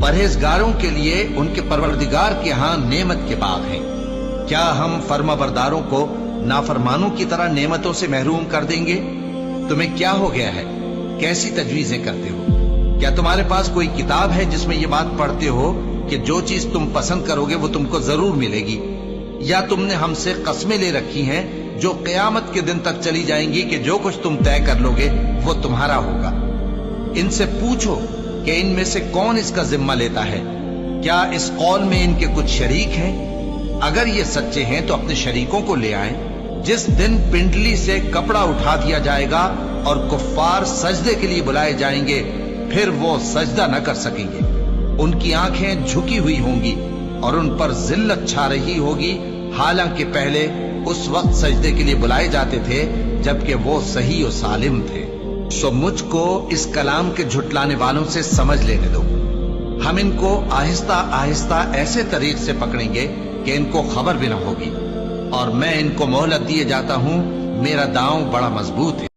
پرہیزگاروں کے لیے ان کے پروردگار کے ہاں نعمت کے باغ ہیں۔ کیا ہم فرمانبرداروں کو نافرمانوں کی طرح نعمتوں سے محروم کر دیں گے؟ تمہیں کیا ہو گیا ہے؟ کیسی تجویزیں کرتے ہو؟ کیا تمہارے پاس کوئی کتاب ہے جس میں یہ بات پڑھتے ہو کہ جو چیز تم پسند کرو گے وہ تم کو ضرور ملے گی؟ یا تم نے ہم سے قسمیں لے رکھی ہیں جو قیامت کے دن تک چلی جائیں گی کہ جو کچھ تم طے کر لو گے وہ تمہارا ہوگا؟ ان سے پوچھو کہ ان میں سے کون اس کا ذمہ لیتا ہے؟ کیا اس قول میں ان کے کچھ شریک ہیں؟ اگر یہ سچے ہیں تو اپنے شریکوں کو لے آئیں۔ جس دن پنڈلی سے کپڑا اٹھا دیا جائے گا اور کفار سجدے کے لیے بلائے جائیں گے، پھر وہ سجدہ نہ کر سکیں گے۔ ان کی آنکھیں جھکی ہوئی ہوں گی اور ان پر ذلت چھا رہی ہوگی، حالانکہ پہلے اس وقت سجدے کے لیے بلائے جاتے تھے جبکہ وہ صحیح و سالم تھے۔ سو مجھ کو اس کلام کے جھٹلانے والوں سے سمجھ لینے دو۔ ہم ان کو آہستہ آہستہ ایسے طریق سے پکڑیں گے کہ ان کو خبر بھی نہ ہوگی، اور میں ان کو مہلت دیے جاتا ہوں، میرا داؤں بڑا مضبوط ہے۔